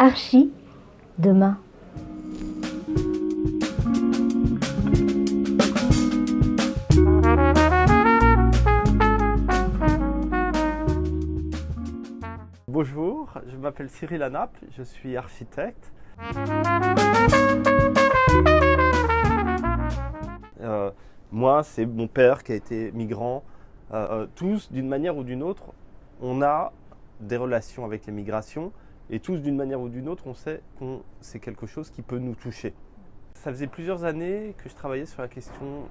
Archi demain. Bonjour, je m'appelle Cyril Hanap, je suis architecte. Moi, c'est mon père qui a été migrant. Tous, d'une manière ou d'une autre, on a des relations avec les migrations et tous, d'une manière ou d'une autre, on sait que c'est quelque chose qui peut nous toucher. Ça faisait plusieurs années que je travaillais sur la question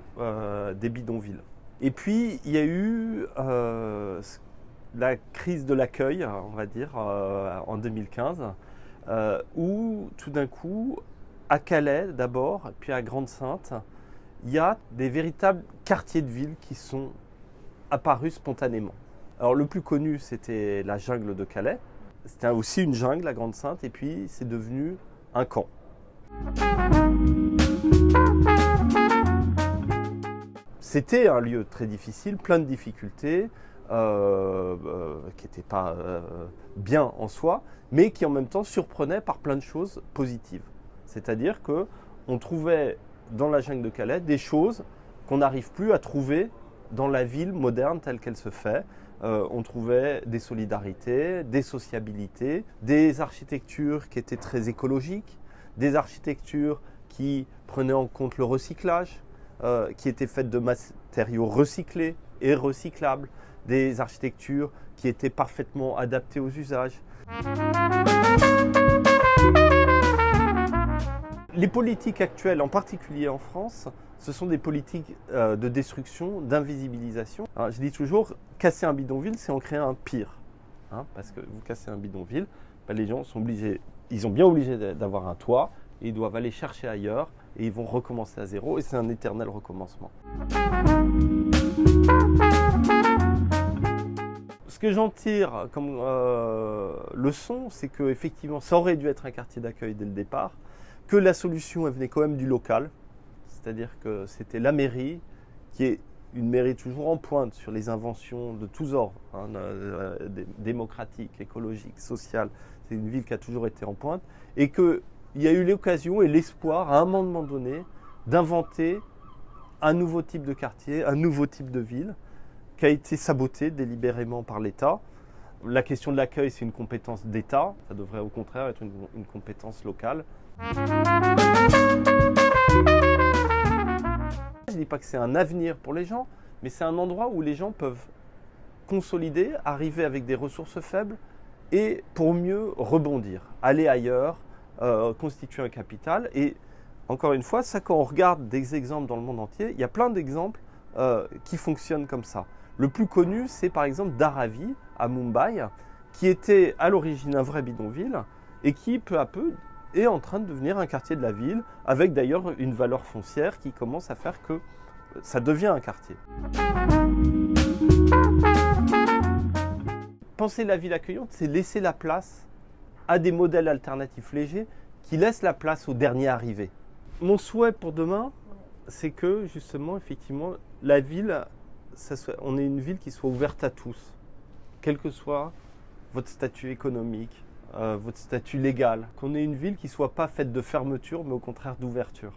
des bidonvilles. Et puis, il y a eu la crise de l'accueil, on va dire, en 2015, où tout d'un coup, à Calais d'abord, puis à Grande-Synthe, il y a des véritables quartiers de ville qui sont apparus spontanément. Alors le plus connu, c'était la jungle de Calais. C'était aussi une jungle, la Grande-Synthe, et puis c'est devenu un camp. C'était un lieu très difficile, plein de difficultés, qui n'étaient pas bien en soi, mais qui en même temps surprenaient par plein de choses positives. C'est-à-dire qu'on trouvait dans la jungle de Calais des choses qu'on n'arrive plus à trouver dans la ville moderne telle qu'elle se fait. On trouvait des solidarités, des sociabilités, des architectures qui étaient très écologiques, des architectures qui prenaient en compte le recyclage, qui étaient faites de matériaux recyclés et recyclables, des architectures qui étaient parfaitement adaptées aux usages. Les politiques actuelles, en particulier en France, ce sont des politiques de destruction, d'invisibilisation. Alors, je dis toujours, casser un bidonville, c'est en créer un pire. Parce que vous cassez un bidonville, les gens sont obligés, ils sont bien obligés d'avoir un toit, et ils doivent aller chercher ailleurs, et ils vont recommencer à zéro, et c'est un éternel recommencement. Ce que j'en tire comme leçon, c'est qu'effectivement, ça aurait dû être un quartier d'accueil dès le départ, que la solution elle venait quand même du local, c'est-à-dire que c'était la mairie, qui est une mairie toujours en pointe sur les inventions de tous ordres, démocratiques, écologiques, sociales. C'est une ville qui a toujours été en pointe, et qu'il y a eu l'occasion et l'espoir, à un moment donné, d'inventer un nouveau type de quartier, un nouveau type de ville, qui a été saboté délibérément par l'État. La question de l'accueil, c'est une compétence d'État, ça devrait au contraire être une compétence locale. Je ne dis pas que c'est un avenir pour les gens, mais c'est un endroit où les gens peuvent consolider, arriver avec des ressources faibles et pour mieux rebondir, aller ailleurs, constituer un capital. Et encore une fois, ça, quand on regarde des exemples dans le monde entier, il y a plein d'exemples qui fonctionnent comme ça. Le plus connu, c'est par exemple Dharavi, à Mumbai, qui était à l'origine un vrai bidonville et qui, peu à peu, est en train de devenir un quartier de la ville, avec d'ailleurs une valeur foncière qui commence à faire que ça devient un quartier. Penser la ville accueillante, c'est laisser la place à des modèles alternatifs légers qui laissent la place aux derniers arrivés. Mon souhait pour demain, c'est que justement, effectivement, la ville, on ait une ville qui soit ouverte à tous, quel que soit votre statut économique, votre statut légal, qu'on ait une ville qui ne soit pas faite de fermeture, mais au contraire d'ouverture.